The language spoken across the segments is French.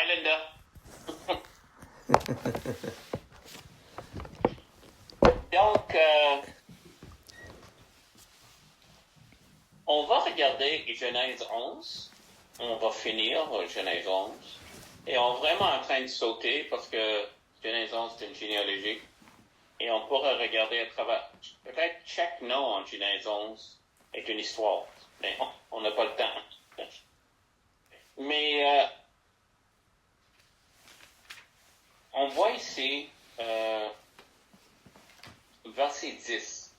Hi, Linda. Donc, on va regarder Genèse 11. On va finir Genèse 11. Et on est vraiment en train de sauter parce que Genèse 11, c'est une généalogie. Et on pourra regarder à travers... Peut-être chaque nom en Genèse 11 est une histoire. Mais on n'a pas le temps. Mais on voit ici verset 10.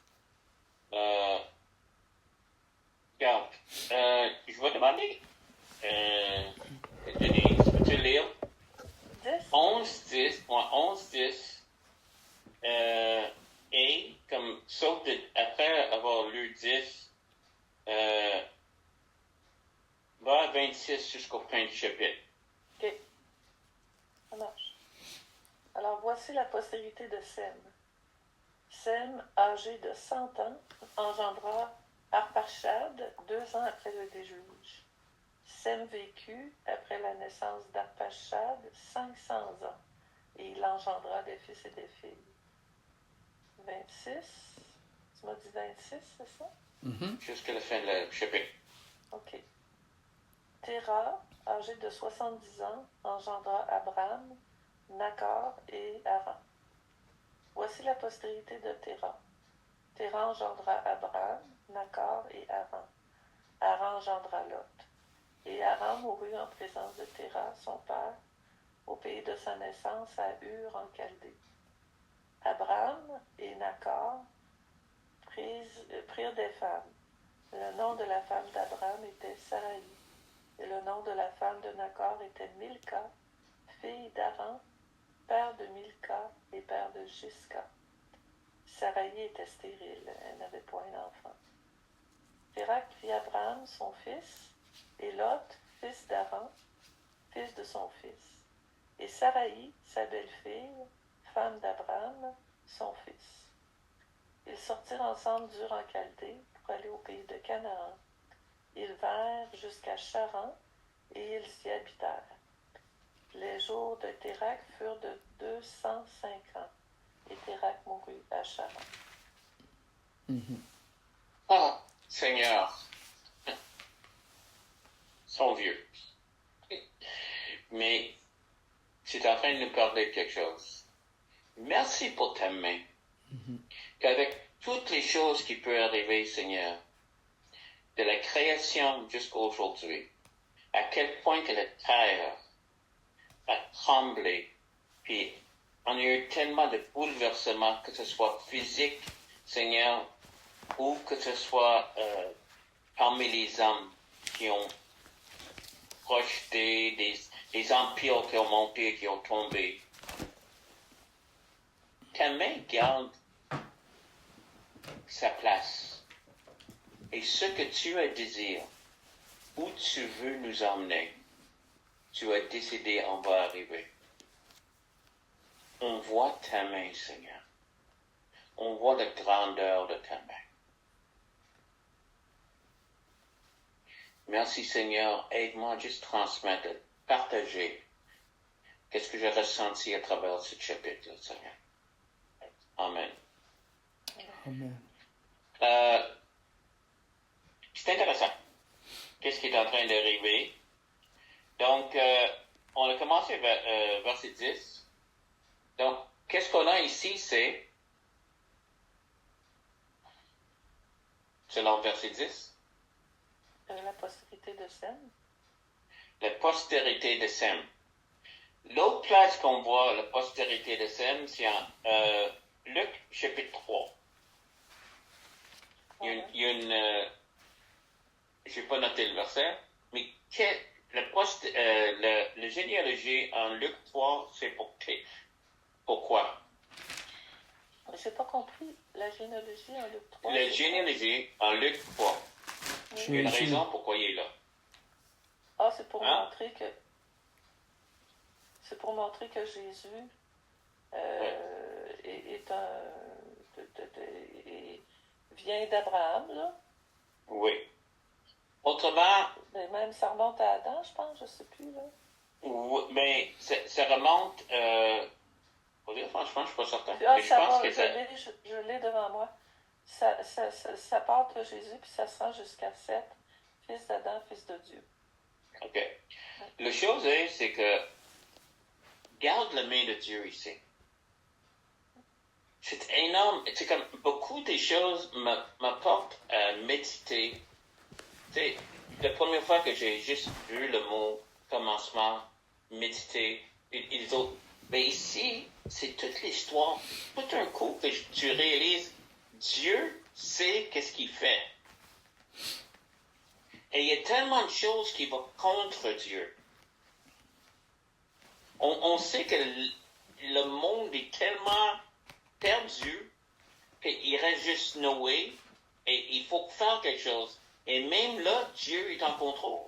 Regarde, je vais demander, Denise, peux-tu lire? 11-10, 11-10, et comme sauf après avoir lu 10, va à 26 jusqu'au fin du chapitre. Ok, ça marche. Alors voici la postérité de Sem. Sem, âgé de 100 ans, engendra Arpachshad 2 ans après le déluge. Sem vécut, après la naissance d'Arpachshad, 500 ans, et il engendra des fils et des filles. 26, tu m'as dit 26, c'est ça? Jusqu'à la fin du chapitre. Ok. Téra, âgé de 70 ans, engendra Abram, Nachor et Haran. Voici la postérité de Téra. Téra engendra Abram, Nachor et Haran. Haran engendra Lot. Et Haran mourut en présence de Téra, son père, au pays de sa naissance à Ur en Chaldée. Abram et Nachor prirent des femmes. Le nom de la femme d'Abram était Saraï, et le nom de la femme de Nachor était Milca, fille d'Haran, père de Milca et père de Gisca. Saraï était stérile, elle n'avait point d'enfant. Térak prit Abram, son fils, et Lot, fils d'Haran, fils de son fils, et Saraï, sa belle-fille, femme d'Abram, son fils. Ils sortirent ensemble d'Ur en Chaldée pour aller au pays de Canaan. Ils vinrent jusqu'à Charan, et ils s'y habitèrent. Les jours de Térak furent de 205 ans, et Térak mourut à Charan. Ah, Seigneur, ils sont vieux. Mais c'est en train de nous parler de quelque chose. Merci pour ta main. Qu'avec toutes les choses qui peuvent arriver, Seigneur, de la création jusqu'à aujourd'hui, à quel point que la terre a tremblé, puis on a eu tellement de bouleversements, que ce soit physique, Seigneur, ou que ce soit parmi les hommes qui ont projeté des empires qui ont monté, qui ont tombé. Ta main garde sa place. Et ce que tu as désiré, où tu veux nous emmener, tu as décidé on va arriver. On voit ta main, Seigneur. On voit la grandeur de ta main. Merci, Seigneur. Aide-moi à juste transmettre, partager qu'est-ce que j'ai ressenti à travers ce chapitre-là, Seigneur. Amen. Amen. C'est intéressant. Qu'est-ce qui est en train d'arriver? Donc, on a commencé verset 10. Donc, qu'est-ce qu'on a ici, c'est, selon verset 10, La postérité de Sem. la postérité de Sem. L'autre place qu'on voit la postérité de Sem, c'est en Luc chapitre 3. Il y a une je n'ai pas noté le verset, mais le généalogie en Luc 3, c'est pourquoi? Je n'ai pas compris la généalogie en Luc 3. La généalogie en Luc 3. Il y a une raison pourquoi il est là. Ah, c'est pour montrer que... C'est pour montrer que Jésus vient d'Abraham, là. Oui. Autrement... Mais même ça remonte à Adam, je pense, je ne sais plus, là. Oui, mais ça remonte... faut dire, franchement, je suis pas certain. Ah, Mais je ça pense va, que ça... je l'ai devant moi. Ça part de Jésus, puis ça se rend jusqu'à Seth, fils d'Adam, fils de Dieu. OK. La chose est, c'est que garde la main de Dieu ici. C'est énorme. C'est comme beaucoup des choses m'apportent à méditer. Tu sais, la première fois que j'ai juste vu le mot commencement, méditer, et les autres. Mais ici, c'est toute l'histoire. Tout un coup que tu réalises, Dieu sait qu'est-ce qu'il fait. Et il y a tellement de choses qui vont contre Dieu. On sait que le monde est tellement perdu qu'il reste juste Noé et il faut faire quelque chose. Et même là, Dieu est en contrôle.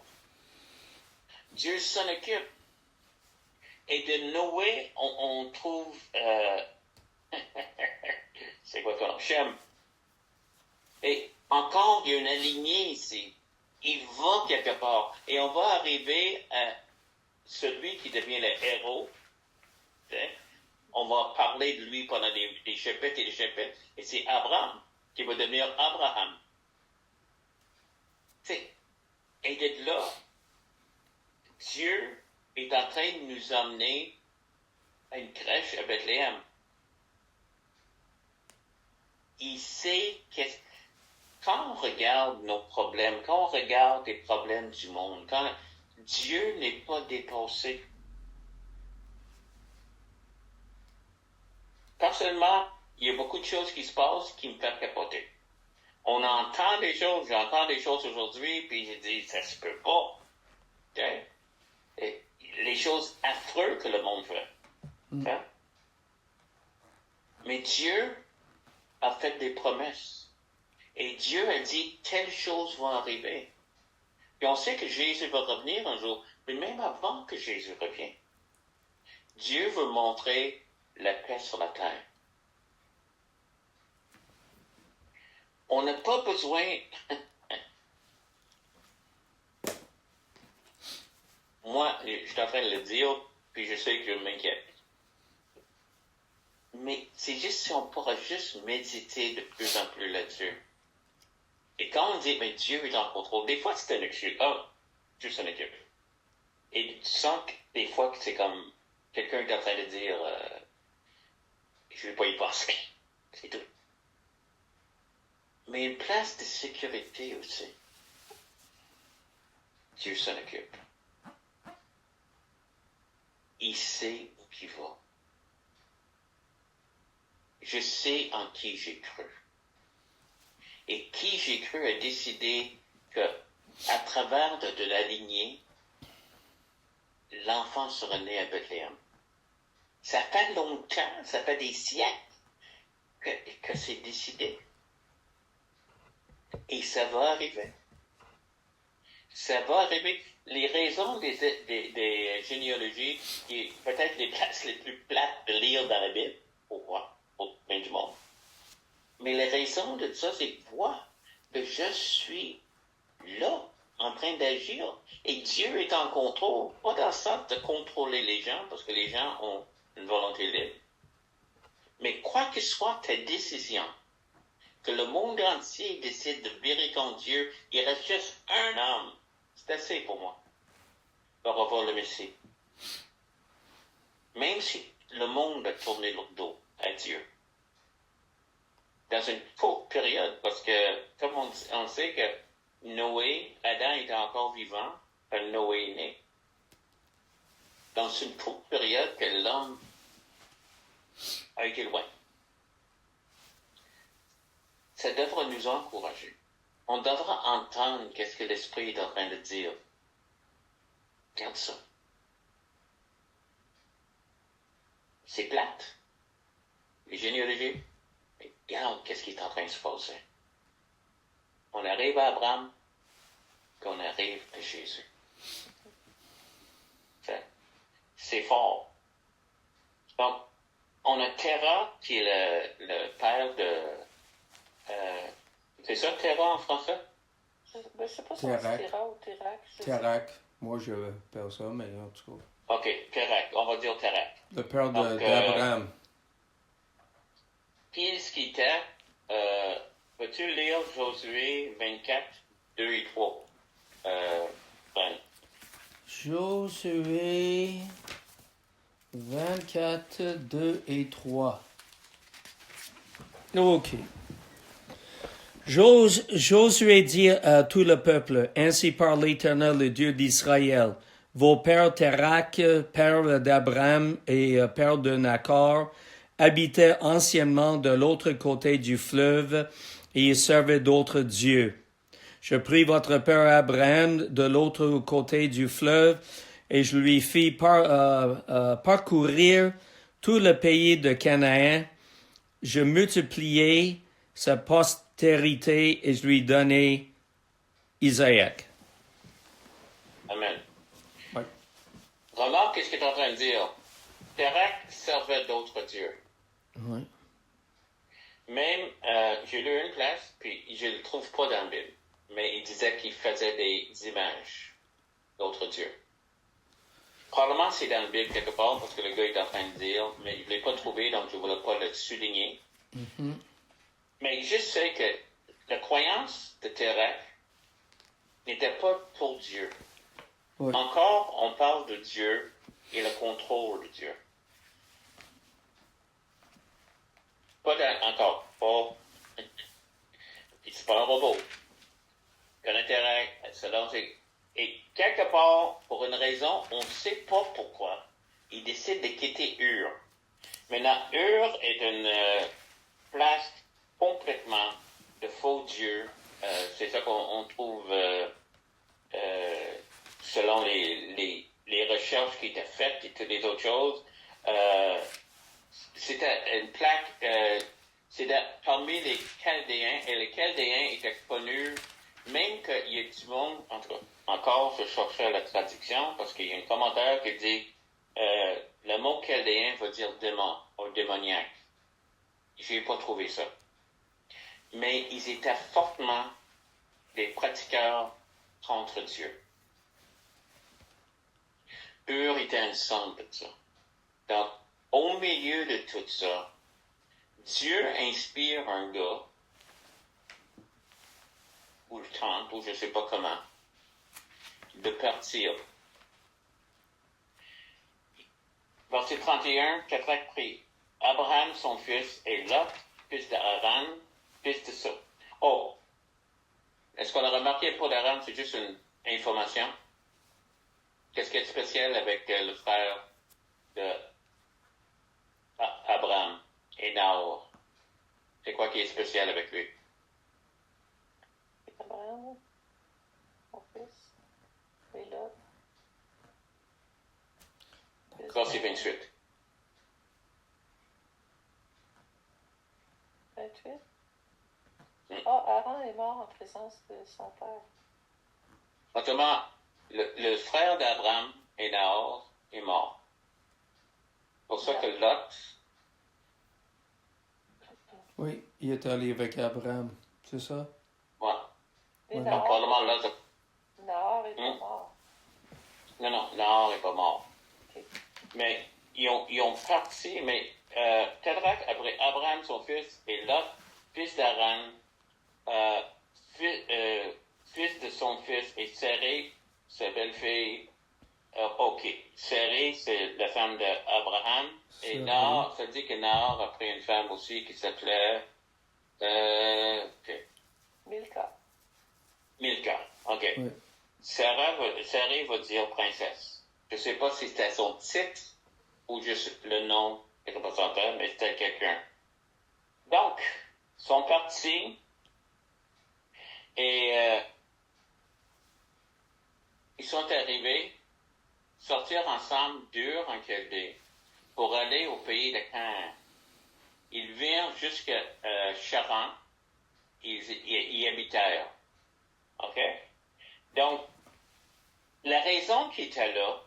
Dieu s'en occupe. Et de Noé, on trouve... c'est quoi ton nom? Shem. Et encore, il y a une lignée ici. Il va quelque part. Et on va arriver à celui qui devient le héros. Hein? On va parler de lui pendant des chapitres et des chapitres. Et c'est Abraham qui va devenir Abraham. T'sais, et de là, Dieu est en train de nous emmener à une crèche à Bethléem. Il sait qu'est-ce... Quand on regarde nos problèmes, quand on regarde les problèmes du monde, quand Dieu n'est pas dépassé. Personnellement, il y a beaucoup de choses qui se passent qui me font capoter. On entend des choses, j'entends des choses aujourd'hui, puis je dis, ça se peut pas. Okay? Et les choses affreuses que le monde fait. Okay? Mais Dieu a fait des promesses. Et Dieu a dit, telles choses vont arriver. Puis on sait que Jésus va revenir un jour, mais même avant que Jésus revienne, Dieu veut montrer la paix sur la terre. On n'a pas besoin... Moi, je suis en train de le dire, puis je sais que je m'inquiète. Mais c'est juste si on pourra juste méditer de plus en plus là-dessus. Et quand on dit, mais Dieu est en contrôle, des fois c'est un excuse. Ah, Dieu s'en occupe. Et tu sens que des fois que c'est comme quelqu'un est en train de dire, je ne vais pas y penser. C'est tout. Mais une place de sécurité aussi. Dieu s'en occupe. Il sait où il va. Je sais en qui j'ai cru. Et qui j'ai cru a décidé que, à travers de la lignée, l'enfant sera né à Bethléem. Ça fait longtemps, ça fait des siècles que c'est décidé. Et ça va arriver. Ça va arriver. Les raisons des généalogies, qui est peut-être les places les plus plates de lire dans la Bible, pourquoi? Pour plein du monde. Mais les raisons de ça, c'est quoi? Que je suis là, en train d'agir. Et Dieu est en contrôle. Pas dans le sens de contrôler les gens, parce que les gens ont une volonté libre. Mais quoi que soit ta décision, que le monde entier décide de virer contre Dieu, il reste juste un homme. C'est assez pour moi. Pour avoir le Messie. Même si le monde a tourné le dos à Dieu. Dans une courte période, parce que, comme on sait que Noé, Adam était encore vivant, quand Noé est né. Dans une courte période que l'homme a été loin. Ça devra nous encourager. On devra entendre qu'est-ce que l'Esprit est en train de dire. Regarde ça. C'est plate. Les généalogies. Mais regarde qu'est-ce qui est en train de se passer. On arrive à Abraham, puis on arrive à Jésus. C'est fort. Donc, on a Terah, qui est le père de... c'est ça, Terah en français? Je ne sais pas si c'est Terah ou Térac. Térac. Moi, je perds ça, mais en tout cas. OK, Terach. On va dire Terach. Le père Donc, d'Abraham. Qui est-ce qui était? Peux-tu lire Josué 24, 2 et 3? Ben, Josué 24, 2 et 3. OK. Josué dit à tout le peuple, ainsi parle l'Éternel, le Dieu d'Israël. Vos pères Terach, père d'Abraham et père de Nacor, habitaient anciennement de l'autre côté du fleuve et ils servaient d'autres dieux. Je pris votre père Abraham de l'autre côté du fleuve et je lui fis parcourir tout le pays de Canaan. Je multipliai sa postérité et je lui donnai Isaac. Amen. Oui. Remarque ce qu'il est en train de dire. Terach servait d'autres dieux. Oui. Même, j'ai lu une place, puis je ne le trouve pas dans la Bible, mais il disait qu'il faisait des images d'autres dieux. Probablement c'est dans la Bible quelque part, parce que le gars est en train de dire, mais il ne l'ai pas trouvé, donc je ne voulais pas le souligner. Mm-hmm. Mais je sais que la croyance de Terach n'était pas pour Dieu. Oui. Encore, on parle de Dieu et le contrôle de Dieu. Encore, pas. C'est pas un robot. Connaît Terach, selon et quelque part, pour une raison, on ne sait pas pourquoi, il décide de quitter Ur. Maintenant, Ur est une place complètement de faux dieux. C'est ça qu'on trouve selon les recherches qui étaient faites et toutes les autres choses. C'était une plaque, c'était parmi les Chaldéens, et les Chaldéens étaient connus, même qu'il y a du monde, en tout cas, encore, je cherchais la traduction, parce qu'il y a un commentaire qui dit le mot Chaldéen veut dire démon, ou démoniaque. Je n'ai pas trouvé ça. Mais ils étaient fortement des pratiqueurs contre Dieu. Ur était un centre de ça. Donc, au milieu de tout ça, Dieu inspire un gars, ou le tente, ou je ne sais pas comment, de partir. Verset 31, Terach prit Abraham, son fils, et Lot, fils d'Aran, fils de ça. Oh! Est-ce qu'on a remarqué pour d'Aran, c'est juste une information? Qu'est-ce qui est spécial avec le frère de Abraham et Nahor? C'est quoi qui est spécial avec lui? Abraham, mon fils, et Lot. Verset 28. 28? Aaron est mort en présence de son père. Autrement, le frère d'Abraham et Nahor est mort. Pour ça que Lot, Oui, il est allé avec Abraham, c'est ça? ouais. Et Ouais. Donc, probablement Lot, Nahor est pas mort. non, Nahor n'est pas mort. Ok. Mais ils ont parti, mais Terach, après Abraham, son fils, et Lot, fils d'Aran, fils de son fils, et Sarai, sa belle-fille. OK. Sarai, c'est la femme d'Abraham. Et Nahor, ça dit que Nahor a pris une femme aussi qui s'appelait Milka. OK. Oui. Sarai va dire princesse. Je ne sais pas si c'était son titre ou juste le nom qui représentait, mais c'était quelqu'un. Donc, ils sont partis et ils sont arrivés sortir ensemble d'Ur en Chaldée pour aller au pays de Canaan. Ils vinrent jusqu'à Charan, ils y habitèrent. OK? Donc, la raison qu'ils étaient là,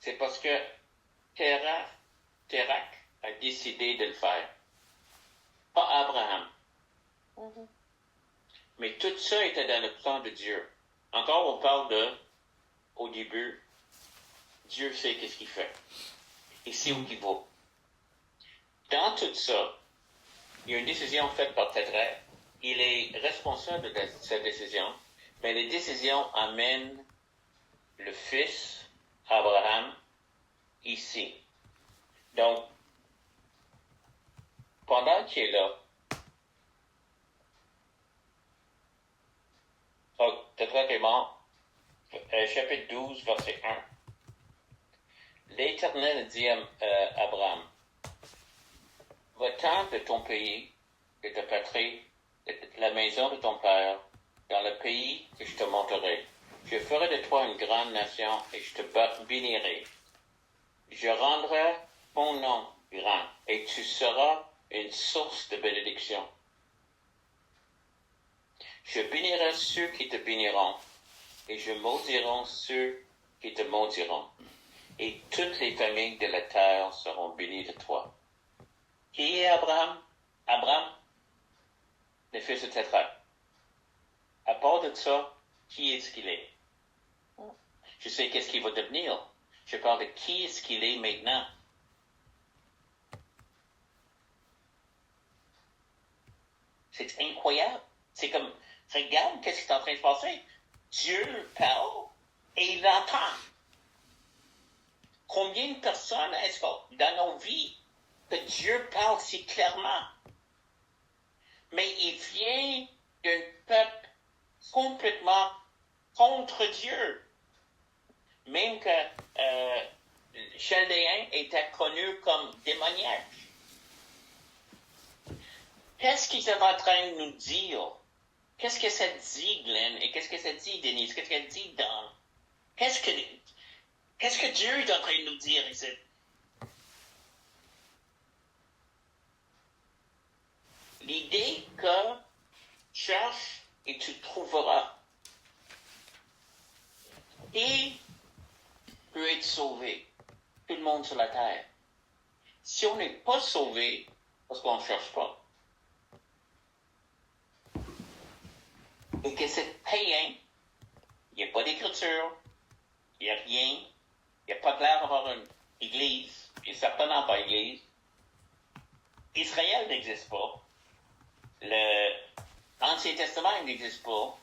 c'est parce que Terach a décidé de le faire. Pas Abraham. Mm-hmm. Mais tout ça était dans le plan de Dieu. Encore, on parle de au début, Dieu sait qu'est-ce qu'il fait. Il sait où il va. Dans tout ça, il y a une décision faite par Tétrarque. Il est responsable de cette décision, mais les décisions amènent le fils, Abraham, ici. Donc, pendant qu'il est là, Tétrarque est mort, chapitre 12, verset 1. L'Éternel dit à Abraham, va-t'en de ton pays, de ta patrie, de la maison de ton père, dans le pays que je te montrerai. Je ferai de toi une grande nation et je te bénirai. Je rendrai ton nom grand et tu seras une source de bénédiction. Je bénirai ceux qui te béniront et je maudirai ceux qui te maudiront. Et toutes les familles de la terre seront bénies de toi. Qui est Abraham? Abraham, le fils de Tétrarque. À part de ça, qui est-ce qu'il est? Je sais qu'est-ce qu'il va devenir. Je parle de qui est-ce qu'il est maintenant. C'est incroyable. C'est comme, regarde qu'est-ce qui est en train de se passer. Dieu parle et il entend. Combien de personnes est-ce que dans nos vies que Dieu parle si clairement? Mais il vient d'un peuple complètement contre Dieu. Même que Chaldéen était connu comme démoniaque. Qu'est-ce qu'ils sont en train de nous dire? Qu'est-ce que ça dit, Glenn? Et qu'est-ce que ça dit, Denise? Qu'est-ce que ça dit, Don? Qu'est-ce que Dieu est en train de nous dire ici? L'idée que cherche et tu trouveras. Et peut être sauvé. Tout le monde sur la terre. Si on n'est pas sauvé, parce qu'on ne cherche pas. Et que c'est païen, il n'y a pas d'écriture, il n'y a rien, il n'y a pas clair d'avoir une église, il n'y a certainement pas église. Israël n'existe pas. L'Ancien Testament n'existe pas.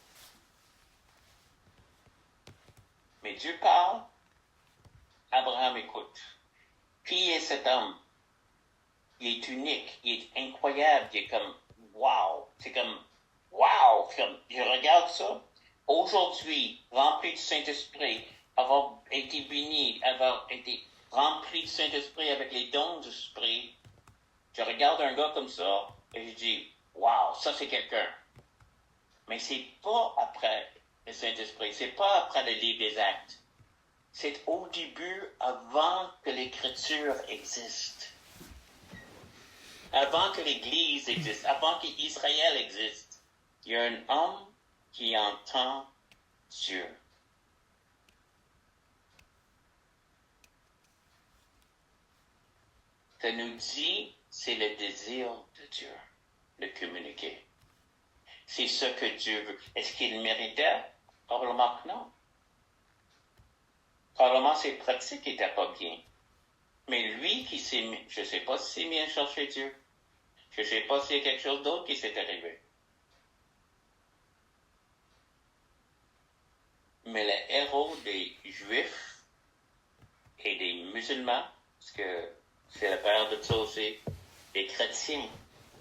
Mais Dieu parle, Abraham écoute. Qui est cet homme? Il est unique, il est incroyable, il est comme wow. C'est comme wow. Comme, je regarde ça. Aujourd'hui, rempli du Saint-Esprit, avoir été béni, avoir été rempli du Saint-Esprit avec les dons du Esprit, je regarde un gars comme ça et je dis wow, ça c'est quelqu'un. Mais c'est pas après le Saint-Esprit, c'est pas après le livre des Actes. C'est au début, avant que l'Écriture existe. Avant que l'Église existe, avant qu'Israël existe. Il y a un homme qui entend Dieu. Ça nous dit, c'est le désir de Dieu de communiquer. C'est ce que Dieu veut. Est-ce qu'il méritait? Probablement que non. Probablement ses pratiques n'étaient pas bien. Mais lui qui s'est mis, je ne sais pas s'il s'est mis à chercher Dieu. Je ne sais pas s'il y a quelque chose d'autre qui s'est arrivé. Mais le héros des Juifs et des musulmans, parce que c'est le père de ça aussi, des chrétiens,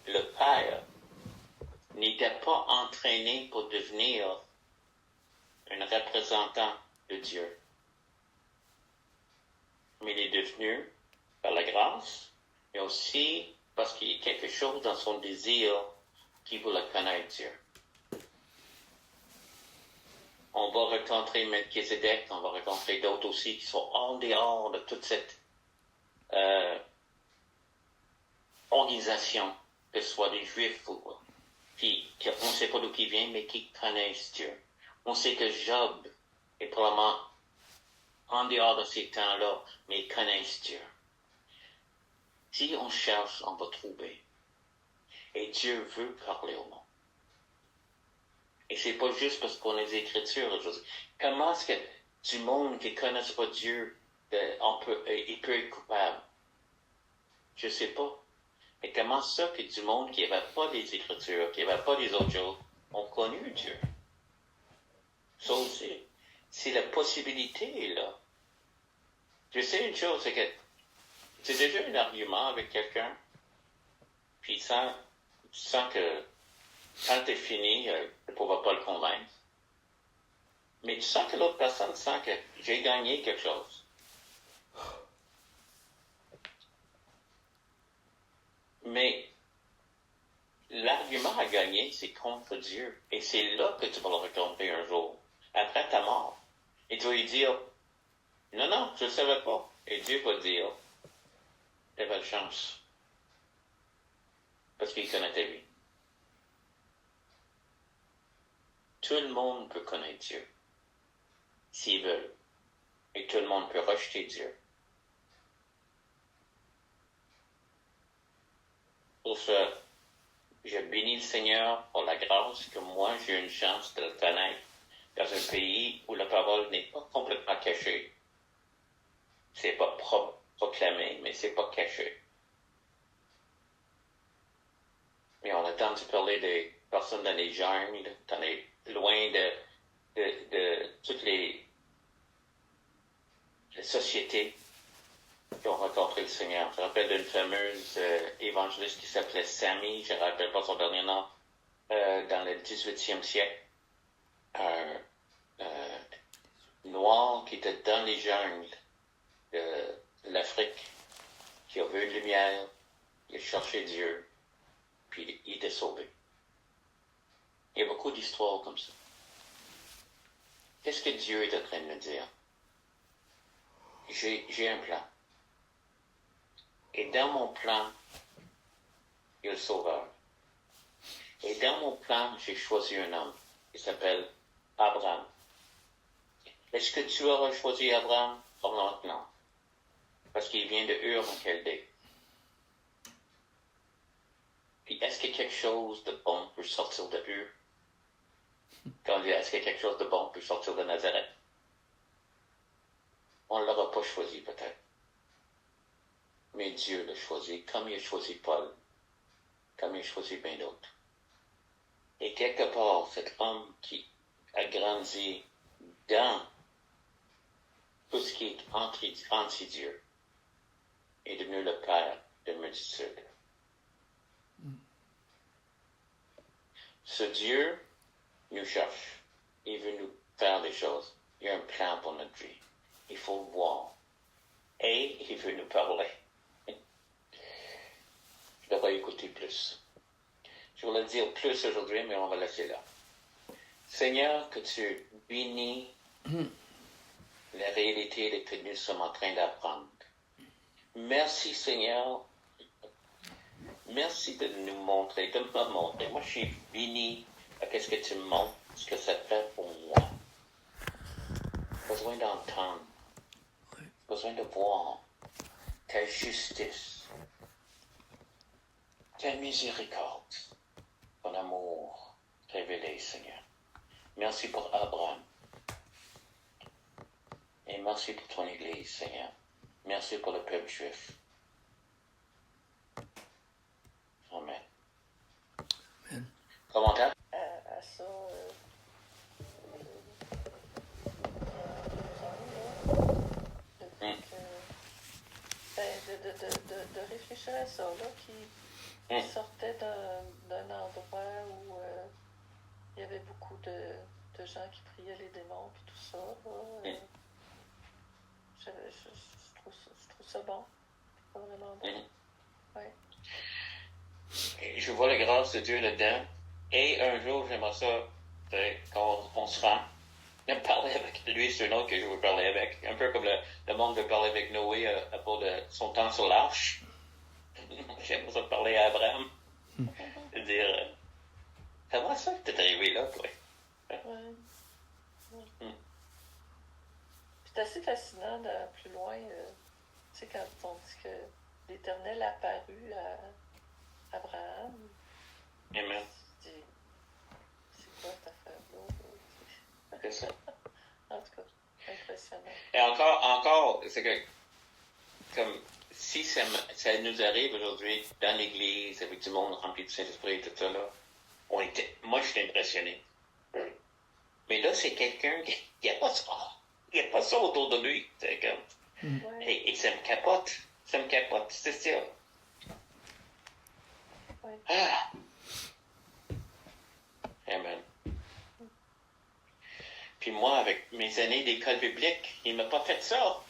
le père, n'était pas entraîné pour devenir un représentant de Dieu. Mais il est devenu, par la grâce, mais aussi parce qu'il y a quelque chose dans son désir qui voulait connaître Dieu. On va rencontrer Melchizedek, on va rencontrer d'autres aussi qui sont en dehors de toute cette organisation, que ce soit des Juifs ou qui on ne sait pas d'où ils viennent, mais qui connaissent Dieu. On sait que Job est probablement en dehors de ces temps-là, mais ils connaissent Dieu. Si on cherche, on va trouver. Et Dieu veut parler au monde. Et c'est pas juste parce qu'on a les Écritures. Comment est-ce que du monde qui ne connaissent pas Dieu, il peut être coupable? Je sais pas. Mais comment ça que du monde qui n'avait pas les Écritures, qui n'avait pas les autres choses, ont connu Dieu? Ça aussi, c'est la possibilité, là. Je sais une chose, c'est que c'est déjà un argument avec quelqu'un, puis tu sens que quand t'es fini, tu ne pourras pas le convaincre. Mais tu sens que l'autre personne sent que j'ai gagné quelque chose. Mais l'argument à gagner, c'est contre Dieu. Et c'est là que tu vas le rencontrer un jour, après ta mort. Et tu vas lui dire, non, non, je ne savais pas. Et Dieu va dire, t'as pas de chance. Parce qu'il connaît ta vie. Tout le monde peut connaître Dieu, s'ils veulent. Et tout le monde peut rejeter Dieu. Pour ça, je bénis le Seigneur pour la grâce que moi, j'ai eu une chance de le connaître dans un pays où la parole n'est pas complètement cachée. C'est pas proclamé, mais c'est pas caché. Mais on a entendu parler des personnes dans les jungles, loin de toutes les sociétés qui ont rencontré le Seigneur. Je me rappelle d'une fameuse évangéliste qui s'appelait Sammy, je ne me rappelle pas son dernier nom, dans le 18e siècle. Un noir qui était dans les jungles de l'Afrique, qui a vu une lumière, il a cherché Dieu, puis il était sauvé. Il y a beaucoup d'histoires comme ça. Qu'est-ce que Dieu est en train de me dire? J'ai un plan. Et dans mon plan, il y a le Sauveur. Et dans mon plan, j'ai choisi un homme. Il s'appelle Abraham. Est-ce que tu auras choisi Abraham? Probablement non. Parce qu'il vient de Ur en Chaldée. Puis est-ce que quelque chose de bon peut sortir de Ur? Quand on dit est-ce que quelque chose de bon peut sortir de Nazareth? On ne l'aura pas choisi peut-être. Mais Dieu l'a choisi, comme il a choisi Paul, comme il a choisi bien d'autres. Et quelque part, cet homme qui a grandi dans tout ce qui est anti-Dieu est devenu le père de multitude. Ce Dieu nous cherche. Il veut nous faire des choses. Il y a un plan pour notre vie. Il faut le voir. Et il veut nous parler. Je devrais écouter plus. Je voulais dire plus aujourd'hui, mais on va laisser là. Seigneur, que tu bénis la réalité que nous sommes en train d'apprendre. Merci, Seigneur. Merci de nous montrer, de me montrer. Moi, je suis béni à ce que tu me montres, ce que ça fait pour moi. Besoin d'entendre. Besoin de voir ta justice, ta miséricorde, ton amour révélé, Seigneur. Merci pour Abraham. Et merci pour ton Église, Seigneur. Merci pour le peuple juif. Amen. Amen. Commentaire? À ça, de réfléchir à ça, là, qui sortait d'un endroit où il y avait beaucoup de gens qui priaient les démons et tout ça. Là, je trouve ça bon. Pas vraiment bon. Ouais. Et je vois la grâce de Dieu là-dedans. Et un jour, j'aimerais ça, quand on se rend, même parler avec lui, c'est un autre que je veux parler avec. Un peu comme le monde veut parler avec Noé à propos de son temps sur l'arche. J'aimerais ça parler à Abraham. Dire, comment ça que t'es arrivé là, toi? Ouais. Puis c'est assez fascinant plus loin, tu sais, quand on dit que l'Éternel apparut à Abraham. Amen. Tu dis, c'est quoi cette affaire-là? C'est ça. En tout cas, Impressionnant. Et encore, c'est que, comme, si ça nous arrive aujourd'hui, dans l'église, avec du monde rempli du Saint-Esprit et tout ça, là, moi, je suis impressionné. Mais là, c'est quelqu'un qui n'a pas ça. Il n'y a pas ça autour de lui. C'est comme, Ouais. et ça me capote. Ça me capote. C'est ça. Ouais. Ah. Amen. Puis moi, avec mes années d'école biblique, il m'a pas fait ça.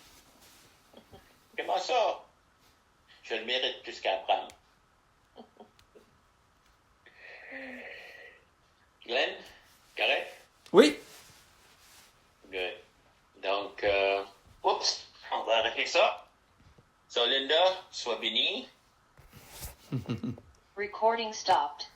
Comment ça? Je le mérite plus qu'Abraham. Glenn, correct? Oui. Good. Donc, oups, on va arrêter ça. So, Linda, sois bénie. Recording stopped.